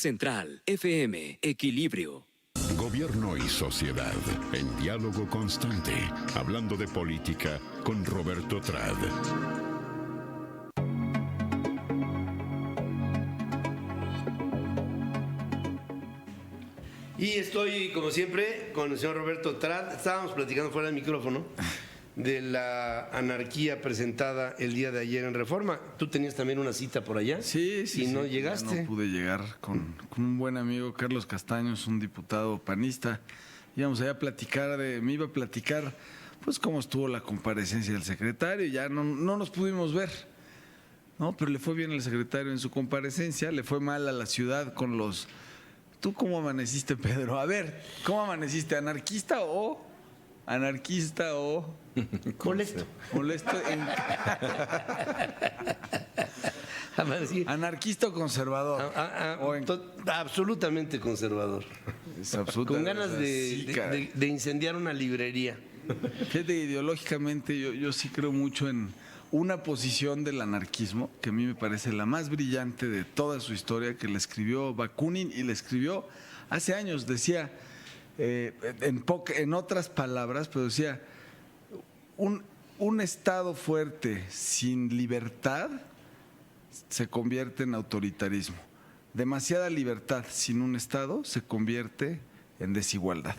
Central FM, Equilibrio. Gobierno y sociedad, en diálogo constante, hablando de política con Roberto Trad. Y estoy, como siempre, con el señor Roberto Trad. Estábamos platicando fuera del micrófono de la anarquía presentada el día de ayer en Reforma. Tú tenías también una cita por allá. Sí. Y no llegaste. No pude llegar con un buen amigo, Carlos Castaños, un diputado panista. Íbamos allá a platicar, me iba a platicar, pues, cómo estuvo la comparecencia del secretario. Ya no nos pudimos ver, ¿no? Pero le fue bien al secretario en su comparecencia, le fue mal a la ciudad con los... ¿Tú cómo amaneciste, Pedro? A ver, ¿cómo amaneciste? ¿Anarquista o...? Molesto. Molesto. ¿Anarquista o conservador? Absolutamente conservador. Es absoluta, con ganas sí, de incendiar una librería. Fíjate, ideológicamente yo sí creo mucho en una posición del anarquismo que a mí me parece la más brillante de toda su historia, que la escribió Bakunin y la escribió hace años. Decía, en otras palabras, pero decía, un Estado fuerte sin libertad se convierte en autoritarismo. Demasiada libertad sin un Estado se convierte en desigualdad.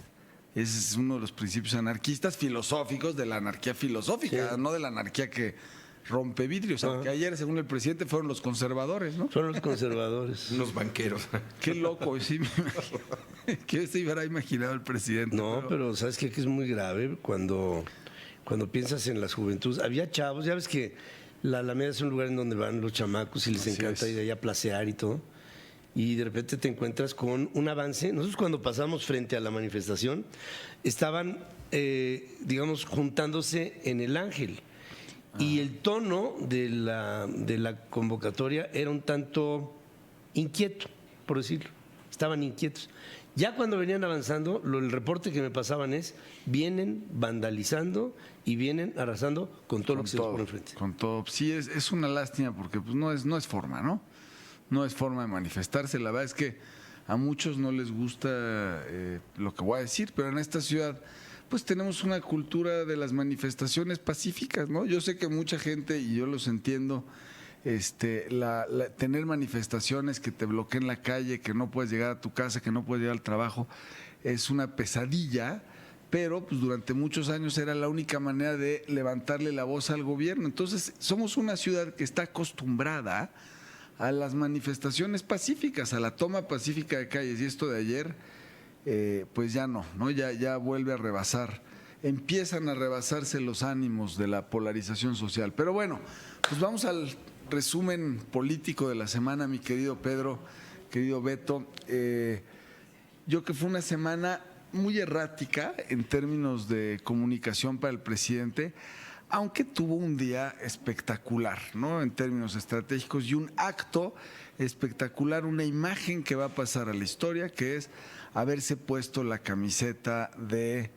Ese es uno de los principios anarquistas filosóficos de la anarquía filosófica, sí. No de la anarquía que rompe vidrios. Aunque ayer, según el presidente, fueron los conservadores, ¿no? Fueron los conservadores. Los banqueros. Qué loco, sí, me imagino. ¿Qué se hubiera imaginado el presidente? No, pero ¿sabes qué? Que es muy grave cuando piensas en las juventudes. Había chavos, ya ves que la Alameda es un lugar en donde van los chamacos y les encanta ir allá a placear y todo. Y de repente te encuentras con un avance. Nosotros cuando pasamos frente a la manifestación estaban, digamos, juntándose en el Ángel. Y el tono de la convocatoria era un tanto inquieto, por decirlo. Estaban inquietos. Ya cuando venían avanzando, el reporte que me pasaban es, vienen vandalizando y vienen arrasando con todo lo que se les pone enfrente. Con todo. Sí, es una lástima porque pues, no es forma, ¿no? No es forma de manifestarse. La verdad es que a muchos no les gusta lo que voy a decir, pero en esta ciudad pues tenemos una cultura de las manifestaciones pacíficas, ¿no? Yo sé que mucha gente, y yo los entiendo, tener manifestaciones que te bloqueen la calle, que no puedes llegar a tu casa, que no puedes llegar al trabajo, es una pesadilla, pero pues durante muchos años era la única manera de levantarle la voz al gobierno. Entonces somos una ciudad que está acostumbrada a las manifestaciones pacíficas, a la toma pacífica de calles, y esto de ayer, pues ya no, ya vuelve a rebasar, empiezan a rebasarse los ánimos de la polarización social. Pero bueno, pues vamos al resumen político de la semana, mi querido Pedro, querido Beto. Yo que fue una semana muy errática en términos de comunicación para el presidente, aunque tuvo un día espectacular, ¿no? En términos estratégicos, y un acto espectacular, una imagen que va a pasar a la historia, que es haberse puesto la camiseta de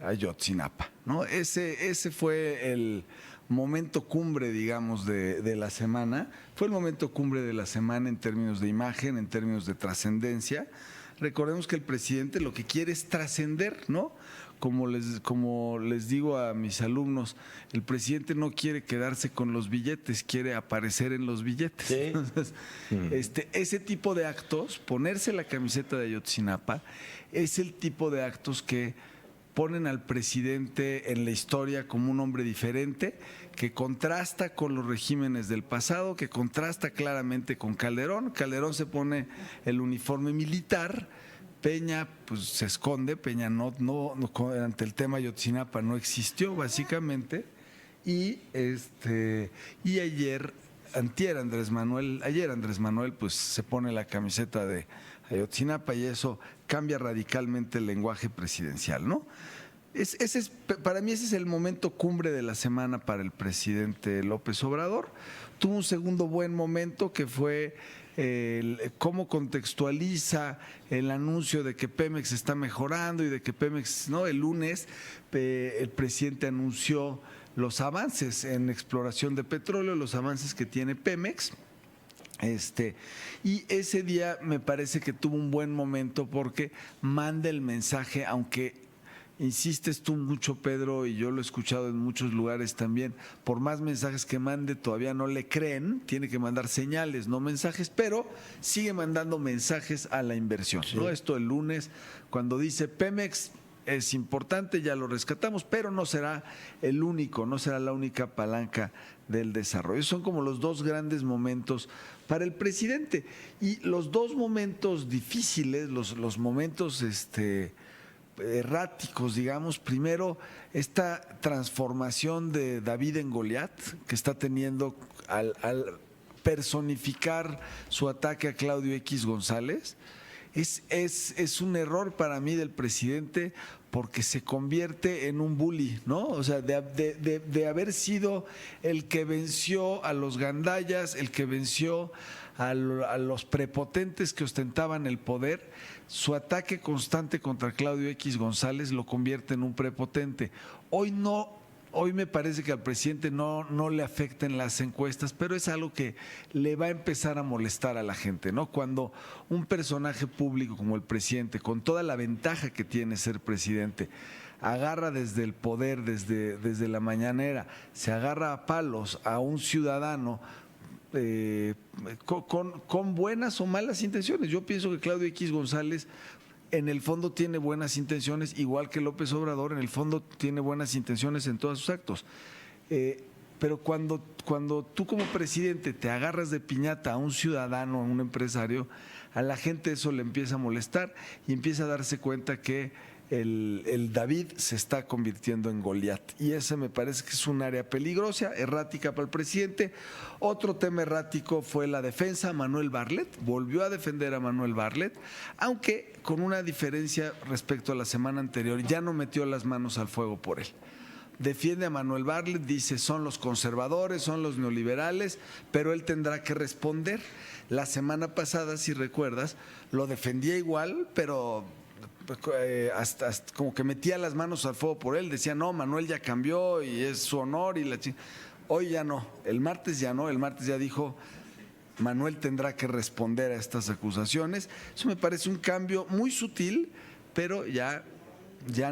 Ayotzinapa, ¿no? Ese fue el momento cumbre, digamos, de la semana. Fue el momento cumbre de la semana en términos de imagen, en términos de trascendencia. Recordemos que el presidente lo que quiere es trascender, ¿no? Como les digo a mis alumnos, el presidente no quiere quedarse con los billetes, quiere aparecer en los billetes. ¿Sí? Entonces, ese tipo de actos, ponerse la camiseta de Ayotzinapa, es el tipo de actos que ponen al presidente en la historia como un hombre diferente, que contrasta con los regímenes del pasado, que contrasta claramente con Calderón. Calderón se pone el uniforme militar, Peña pues se esconde, Peña no ante el tema Ayotzinapa no existió básicamente, y ayer Andrés Manuel pues se pone la camiseta de Ayotzinapa, y eso cambia radicalmente el lenguaje presidencial, ¿no? Para mí ese es el momento cumbre de la semana para el presidente López Obrador. Tuvo un segundo buen momento que fue cómo contextualiza el anuncio de que Pemex está mejorando y de que Pemex, ¿no? El lunes el presidente anunció los avances en exploración de petróleo, los avances que tiene Pemex. Y ese día me parece que tuvo un buen momento porque manda el mensaje, aunque insistes tú mucho, Pedro, y yo lo he escuchado en muchos lugares también, por más mensajes que mande todavía no le creen, tiene que mandar señales, no mensajes, pero sigue mandando mensajes a la inversión, ¿no? Esto el lunes, cuando dice Pemex es importante, ya lo rescatamos, pero no será el único, no será la única palanca del desarrollo. Son como los dos grandes momentos para el presidente. Y los dos momentos difíciles, los momentos erráticos, digamos, primero esta transformación de David en Goliat que está teniendo al personificar su ataque a Claudio X González. Es un error para mí del presidente porque se convierte en un bully, ¿no? O sea, de haber sido el que venció a los gandallas, el que venció a los prepotentes que ostentaban el poder, su ataque constante contra Claudio X González lo convierte en un prepotente. Hoy me parece que al presidente no le afecten las encuestas, pero es algo que le va a empezar a molestar a la gente, ¿no? Cuando un personaje público como el presidente, con toda la ventaja que tiene ser presidente, agarra desde el poder, desde la mañanera, se agarra a palos a un ciudadano con buenas o malas intenciones. Yo pienso que Claudio X González en el fondo tiene buenas intenciones, igual que López Obrador, en el fondo tiene buenas intenciones en todos sus actos. Pero cuando tú como presidente te agarras de piñata a un ciudadano, a un empresario, a la gente eso le empieza a molestar y empieza a darse cuenta que el David se está convirtiendo en Goliat. Y ese me parece que es un área peligrosa, errática para el presidente. Otro tema errático fue la defensa. Manuel Bartlett volvió a defender a Manuel Bartlett, aunque con una diferencia respecto a la semana anterior, ya no metió las manos al fuego por él. Defiende a Manuel Bartlett, dice son los conservadores, son los neoliberales, pero él tendrá que responder. La semana pasada, si recuerdas, lo defendía igual, pero hasta como que metía las manos al fuego por él, decía no, Manuel ya cambió y es su honor y hoy ya no, el martes ya no, el martes ya dijo Manuel tendrá que responder a estas acusaciones. Eso me parece un cambio muy sutil, pero ya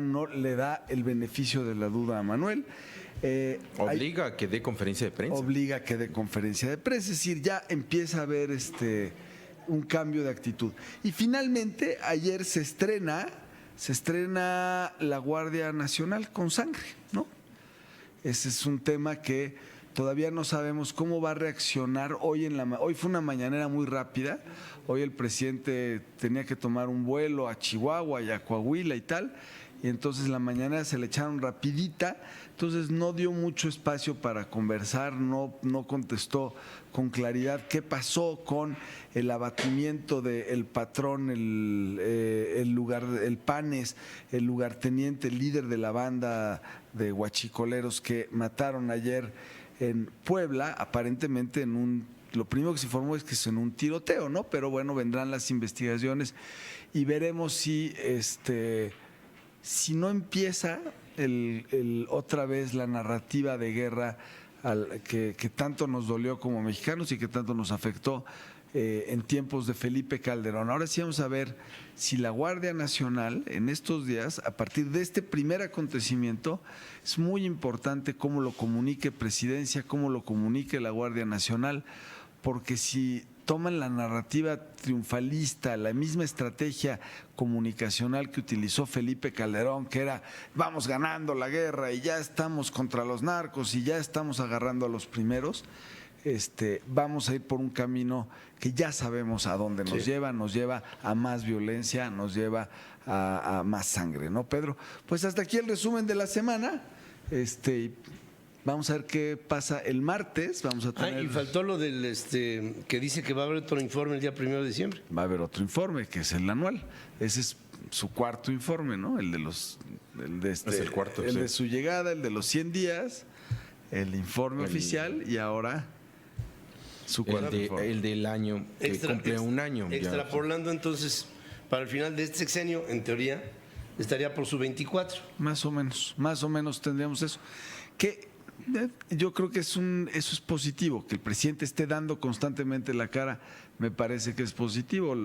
no le da el beneficio de la duda a Manuel. Obliga a que dé conferencia de prensa. Obliga a que dé conferencia de prensa, es decir, ya empieza a haber un cambio de actitud. Y finalmente, ayer se estrena la Guardia Nacional con sangre, ¿no? Ese es un tema que todavía no sabemos cómo va a reaccionar. Hoy fue una mañanera muy rápida. Hoy el presidente tenía que tomar un vuelo a Chihuahua y a Coahuila y tal. Y entonces la mañanera se le echaron rapidita, entonces no dio mucho espacio para conversar, no contestó con claridad qué pasó con el abatimiento del patrón, el Panes, el lugarteniente, el líder de la banda de huachicoleros que mataron ayer en Puebla, aparentemente lo primero que se informó es que es en un tiroteo, ¿no? Pero bueno, vendrán las investigaciones y veremos si no empieza otra vez la narrativa de guerra que tanto nos dolió como mexicanos y que tanto nos afectó en tiempos de Felipe Calderón. Ahora sí vamos a ver si la Guardia Nacional en estos días, a partir de este primer acontecimiento, es muy importante cómo lo comunique Presidencia, cómo lo comunique la Guardia Nacional, porque si toman la narrativa triunfalista, la misma estrategia comunicacional que utilizó Felipe Calderón, que era vamos ganando la guerra y ya estamos contra los narcos y ya estamos agarrando a los primeros, vamos a ir por un camino que ya sabemos a dónde nos lleva a más violencia, nos lleva a más sangre, ¿no, Pedro? Pues hasta aquí el resumen de la semana. Vamos a ver qué pasa el martes. Vamos a tener... y faltó lo del que dice que va a haber otro informe el día 1 de diciembre. Va a haber otro informe, que es el anual. Ese es su cuarto informe, ¿no? El de es el cuarto, de su llegada, el de los 100 días, el informe oficial y ahora su cuarto informe. El del año, que cumple un año. Extrapolando entonces, para el final de este sexenio, en teoría, estaría por su 24. Más o menos tendríamos eso. Que Yo creo que eso es positivo, que el presidente esté dando constantemente la cara, me parece que es positivo.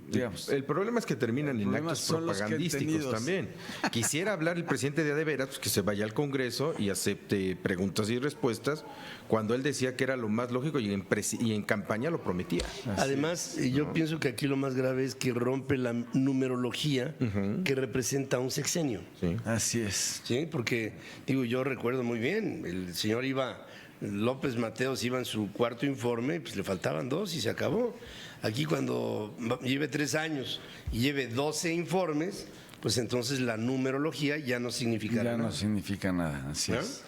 Digamos. El problema es que terminan en actos son los propagandísticos también. Quisiera hablar el presidente de veras, pues que se vaya al Congreso y acepte preguntas y respuestas, cuando él decía que era lo más lógico y en campaña lo prometía. Además, yo pienso que aquí lo más grave es que rompe la numerología que representa un sexenio. Sí. Así es. ¿Sí? Porque, digo, yo recuerdo muy bien, el señor López Mateos iba en su cuarto informe, pues le faltaban 2 y se acabó. Aquí cuando lleve 3 años y lleve 12 informes, pues entonces la numerología ya no significa nada. Ya no significa nada, así es.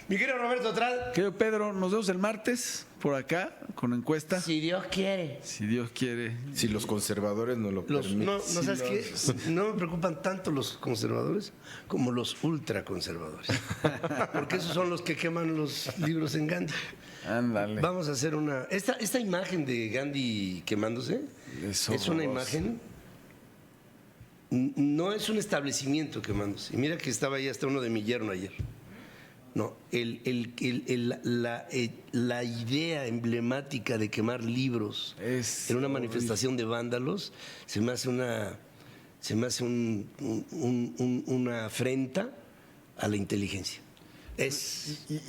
Mi querido Roberto Tral. Querido Pedro, nos vemos el martes por acá con encuesta. Si Dios quiere. Si Dios quiere. Si los conservadores no lo permiten. No, ¿sabes qué? No me preocupan tanto los conservadores como los ultraconservadores. Porque esos son los que queman los libros en Gandhi. Ándale. Vamos a hacer una... Esta imagen de Gandhi quemándose es una imagen... No es un establecimiento quemándose. Y mira que estaba ahí hasta uno de mi yerno ayer. No, la idea emblemática de quemar libros en una manifestación de vándalos se me hace una afrenta a la inteligencia.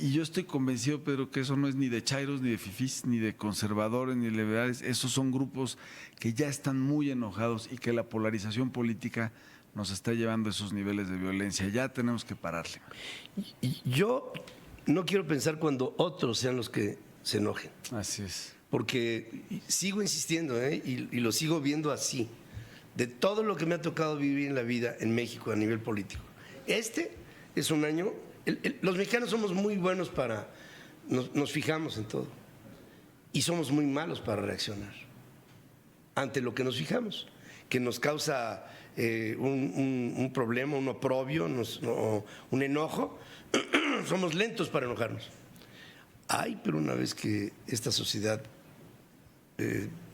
Y yo estoy convencido, Pedro, que eso no es ni de chairos, ni de fifís, ni de conservadores, ni de liberales. Esos son grupos que ya están muy enojados y que la polarización política nos está llevando a esos niveles de violencia. Ya tenemos que pararle. Yo no quiero pensar cuando otros sean los que se enojen. Así es. Porque sigo insistiendo, y lo sigo viendo así. De todo lo que me ha tocado vivir en la vida en México a nivel político. Este es un año... Los mexicanos somos muy buenos nos fijamos en todo. Y somos muy malos para reaccionar ante lo que nos fijamos, que nos causa un problema, un oprobio, un enojo. Somos lentos para enojarnos. Ay, pero una vez que esta sociedad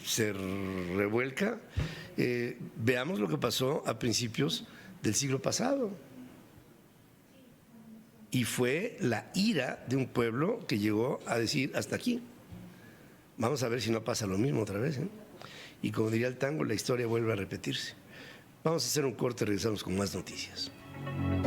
se revuelca, veamos lo que pasó a principios del siglo pasado. Y fue la ira de un pueblo que llegó a decir hasta aquí. Vamos a ver si no pasa lo mismo otra vez. Y como diría el tango, la historia vuelve a repetirse. Vamos a hacer un corte y regresamos con más noticias.